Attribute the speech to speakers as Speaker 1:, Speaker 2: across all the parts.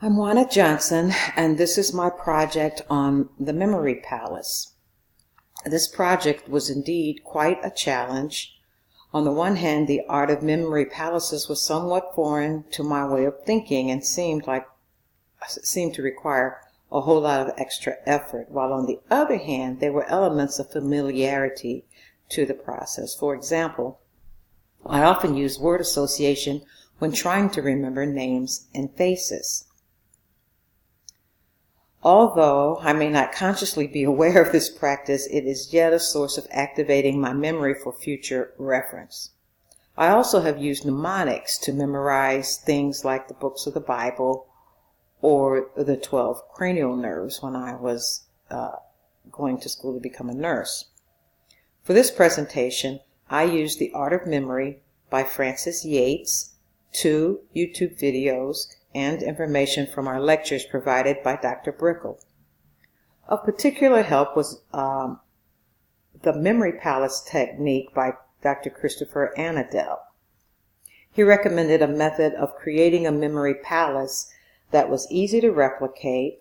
Speaker 1: I'm Juana Johnson, and this is my project on the Memory Palace. This project was indeed quite a challenge. On the one hand, the art of memory palaces was somewhat foreign to my way of thinking and seemed to require a whole lot of extra effort, while on the other hand, there were elements of familiarity to the process. For example, I often use word association when trying to remember names and faces. Although I may not consciously be aware of this practice, it is yet a source of activating my memory for future reference. I also have used mnemonics to memorize things like the books of the Bible or the 12 cranial nerves when I was going to school to become a nurse. For this presentation, I used The Art of Memory by Frances Yates, 2 YouTube videos, and information from our lectures provided by Dr. Brickell. Of particular help was the Memory Palace technique by Dr. Christopher Anadel. He recommended a method of creating a memory palace that was easy to replicate.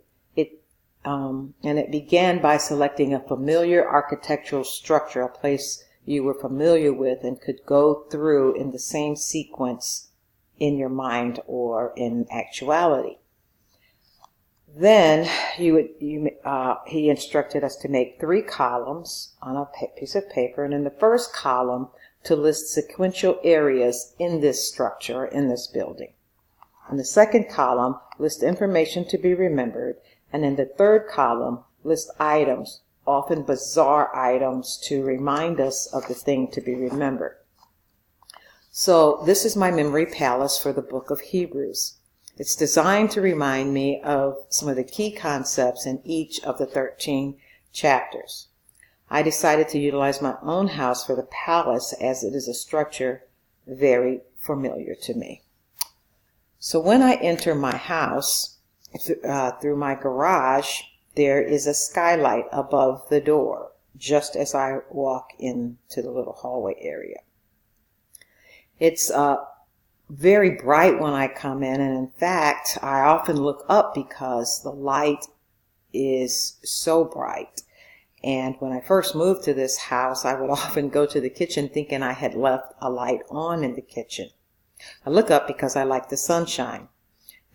Speaker 1: And it began by selecting a familiar architectural structure, a place you were familiar with and could go through in the same sequence in your mind or in actuality. Then he instructed us to make 3 columns on a piece of paper, and in the first column to list sequential areas in this structure, in this building. In the second column, list information to be remembered, and in the third column, list items, often bizarre items, to remind us of the thing to be remembered. So this is my memory palace for the book of Hebrews. It's designed to remind me of some of the key concepts in each of the 13 chapters. I decided to utilize my own house for the palace as it is a structure very familiar to me. So when I enter my house through my garage, there is a skylight above the door, just as I walk into the little hallway area. It's very bright when I come in, and in fact, I often look up because the light is so bright. And when I first moved to this house, I would often go to the kitchen thinking I had left a light on in the kitchen. I look up because I like the sunshine.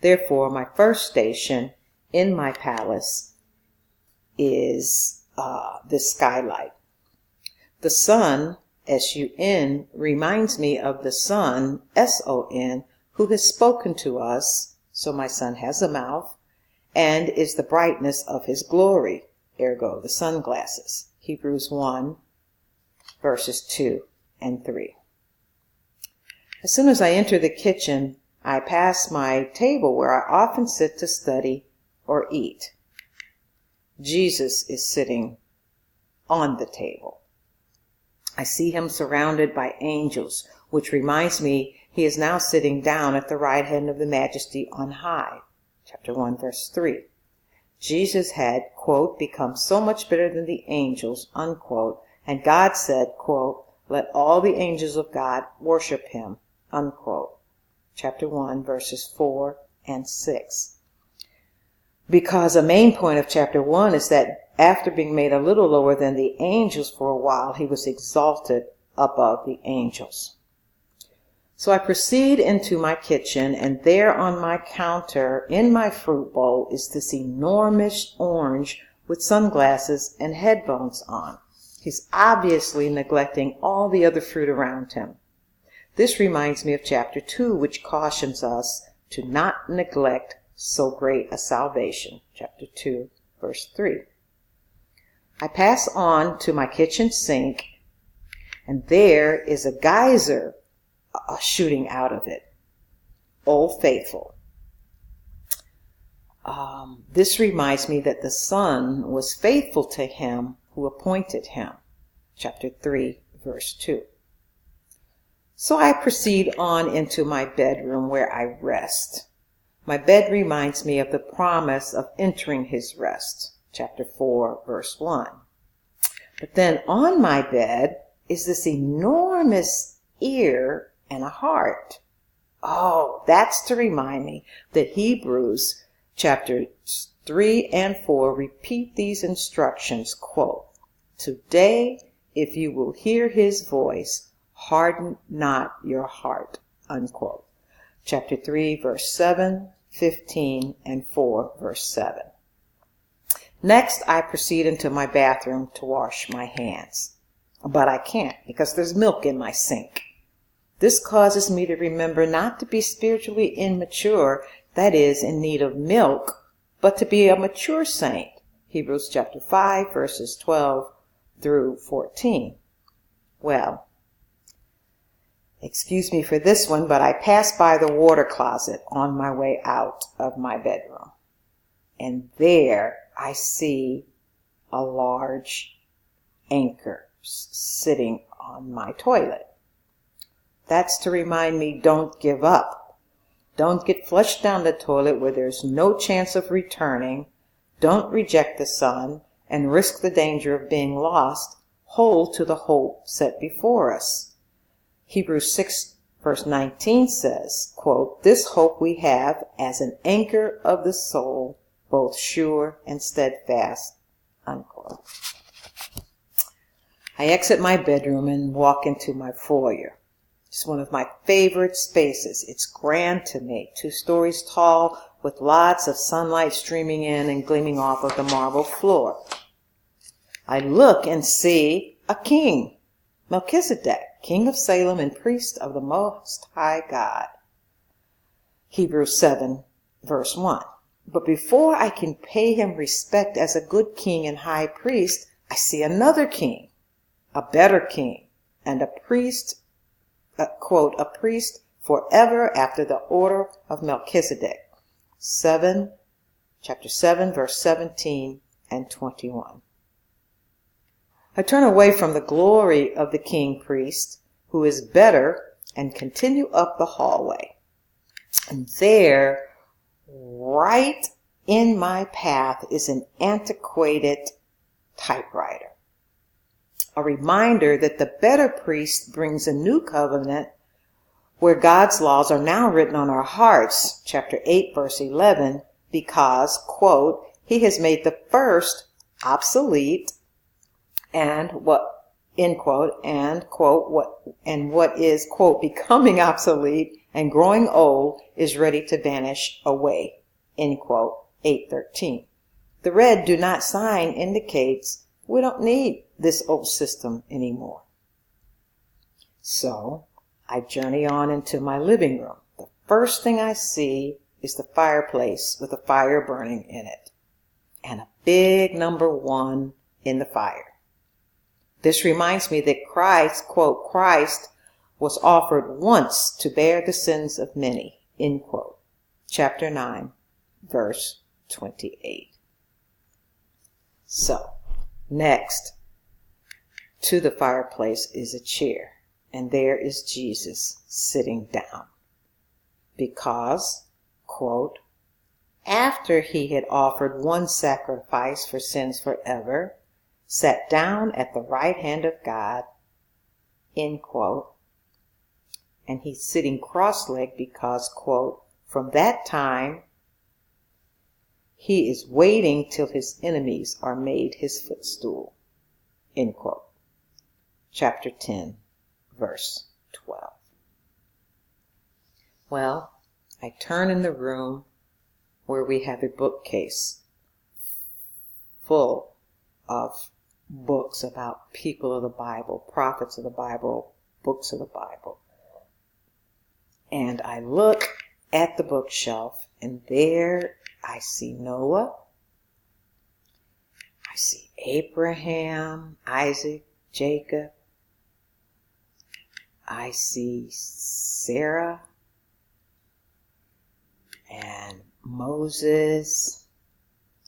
Speaker 1: Therefore, my first station in my palace is this skylight. The sun, S-U-N, reminds me of the Son, S-O-N, who has spoken to us, so my son has a mouth, and is the brightness of his glory, ergo the sunglasses. Hebrews 1, verses 2 and 3. As soon as I enter the kitchen, I pass my table where I often sit to study or eat. Jesus is sitting on the table. I see him surrounded by angels, which reminds me he is now sitting down at the right hand of the Majesty on high. Chapter 1, verse 3. Jesus had, quote, become so much better than the angels, unquote, and God said, quote, let all the angels of God worship him, unquote. Chapter 1, verses 4 and 6. Because a main point of chapter 1 is that after being made a little lower than the angels for a while, he was exalted above the angels. So I proceed into my kitchen, and there on my counter in my fruit bowl is this enormous orange with sunglasses and headphones on. He's obviously neglecting all the other fruit around him. This reminds me of chapter 2, which cautions us to not neglect so great a salvation. Chapter 2, verse 3. I pass on to my kitchen sink, and there is a geyser shooting out of it. Old Faithful. This reminds me that the Son was faithful to him who appointed him. Chapter 3, verse 2. So I proceed on into my bedroom where I rest. My bed reminds me of the promise of entering his rest. Chapter 4, verse 1. But then on my bed is this enormous ear and a heart. Oh, that's to remind me that Hebrews Chapters 3 and 4 repeat these instructions, quote, "Today, if you will hear his voice, harden not your heart," unquote. Chapter 3, verse 7, 15, and 4, verse 7. Next, I proceed into my bathroom to wash my hands. But I can't because there's milk in my sink. This causes me to remember not to be spiritually immature, that is, in need of milk, but to be a mature saint. Hebrews chapter 5, verses 12 through 14. Well, excuse me for this one, but I passed by the water closet on my way out of my bedroom. And there I see a large anchor sitting on my toilet. That's to remind me, don't give up. Don't get flushed down the toilet where there's no chance of returning. Don't reject the Son and risk the danger of being lost. Hold to the hope set before us. Hebrews 6 verse 19 says, quote, "This hope we have as an anchor of the soul, both sure and steadfast," unquote. I exit my bedroom and walk into my foyer. It's one of my favorite spaces. It's grand to me, 2 stories tall with lots of sunlight streaming in and gleaming off of the marble floor. I look and see a king, Melchizedek, king of Salem and priest of the Most High God. Hebrews 7, verse 1. But before I can pay him respect as a good king and high priest, I see another king, a better king, and a priest, quote, "a priest forever after the order of Melchizedek." Chapter 7, verse 17 and 21. I turn away from the glory of the king priest, who is better, and continue up the hallway. And there, right in my path, is an antiquated typewriter. A reminder that the better priest brings a new covenant where God's laws are now written on our hearts, chapter 8, verse 11, because, quote, "he has made the first obsolete and what, end quote, and, quote, what is, quote, becoming obsolete and growing old is ready to vanish away," end quote, 8:13. The red "do not sign" indicates we don't need this old system anymore. So I journey on into my living room. The first thing I see is the fireplace with a fire burning in it and a big number 1 in the fire. This reminds me that Christ, quote, "Christ was offered once to bear the sins of many," end quote. Chapter 9, verse 28. So, next to the fireplace is a chair, and there is Jesus sitting down. Because, quote, "after he had offered one sacrifice for sins forever, sat down at the right hand of God," end quote. And he's sitting cross-legged because, quote, "from that time he is waiting till his enemies are made his footstool," end quote. Chapter 10, verse 12. Well, I turn in the room where we have a bookcase full of books about people of the Bible, prophets of the Bible, books of the Bible. And I look at the bookshelf, and there I see Noah, I see Abraham, Isaac, Jacob, I see Sarah and Moses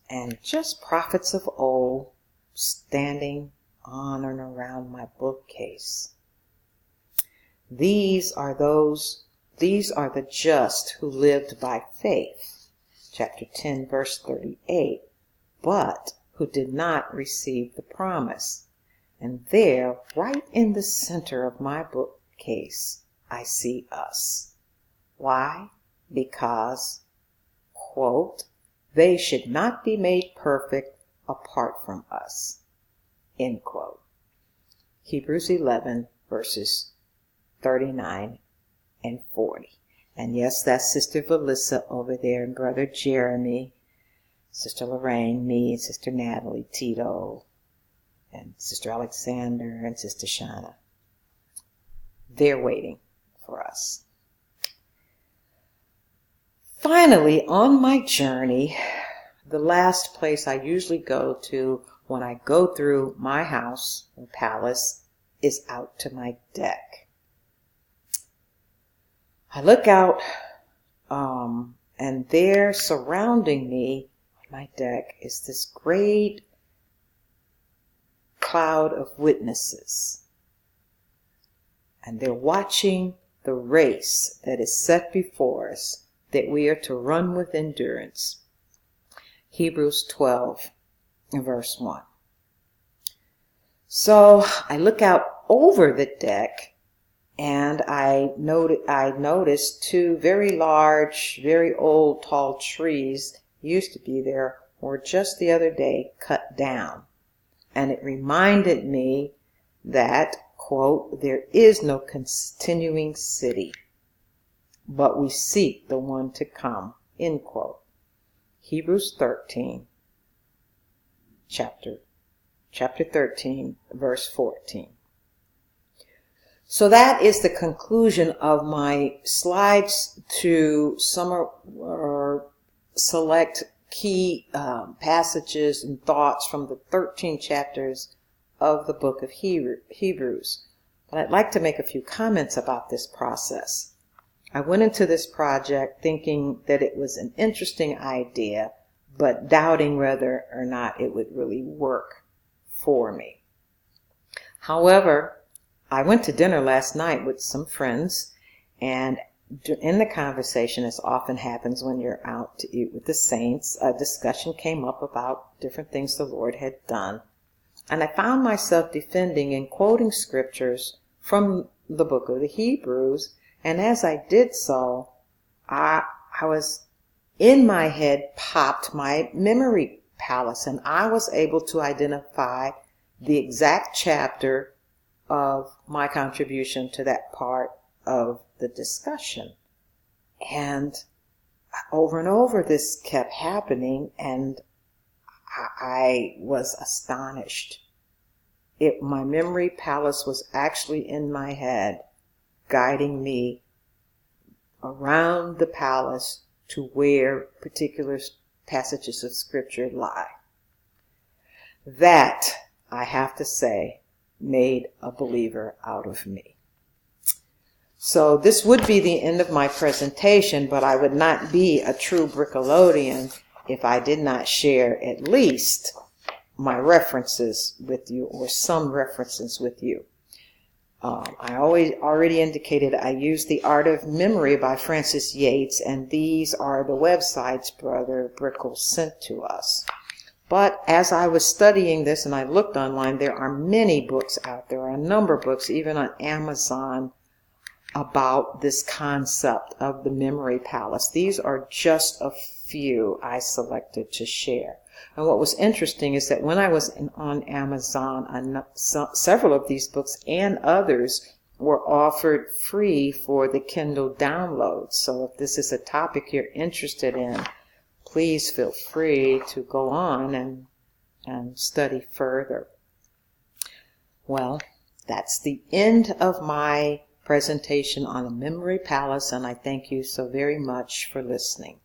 Speaker 1: and just prophets of old standing on and around my bookcase. These are the just who lived by faith, chapter 10, verse 38, but who did not receive the promise. And there, right in the center of my bookcase, I see us. Why? Because, quote, they should not be made perfect apart from us. End quote. Hebrews 11, verses 39 and 40. And yes, that's Sister Valissa over there, and Brother Jeremy, Sister Lorraine, me, and Sister Natalie, Tito, and Sister Alexander, and Sister Shauna. They're waiting for us. Finally, on my journey, the last place I usually go to when I go through my house or palace is out to my deck. I look out, and there surrounding me on my deck is this great cloud of witnesses. And they're watching the race that is set before us, that we are to run with endurance. Hebrews 12, verse 1. So I look out over the deck, and I noticed two very large, very old, tall trees used to be there, were just the other day cut down. And it reminded me that, quote, there is no continuing city, but we seek the one to come, end quote. Hebrews 13, chapter 13, verse 14. So that is the conclusion of my slides to select key passages and thoughts from the 13 chapters of the book of Hebrews. But I'd like to make a few comments about this process. I went into this project thinking that it was an interesting idea, but doubting whether or not it would really work for me. However, I went to dinner last night with some friends, and in the conversation, as often happens when you're out to eat with the saints, a discussion came up about different things the Lord had done. And I found myself defending and quoting scriptures from the book of the Hebrews. And as I did so, I was, in my head, popped my memory palace, and I was able to identify the exact chapter of my contribution to that part of the discussion. And over this kept happening, and I was astonished. My memory palace was actually in my head, guiding me around the palace to where particular passages of scripture lie. That, I have to say, made a believer out of me. So this would be the end of my presentation, but I would not be a true Brickalodian if I did not share at least my references with you, or some references with you. I already indicated I used The Art of Memory by Francis Yates, and these are the websites Brother Brickell sent to us. But as I was studying this and I looked online, there are many books out there, a number of books, even on Amazon, about this concept of the memory palace. These are just a few I selected to share. And what was interesting is that when I was on Amazon, several of these books and others were offered free for the Kindle download. So if this is a topic you're interested in, please feel free to go on and study further. Well, that's the end of my presentation on the memory palace, and I thank you so very much for listening.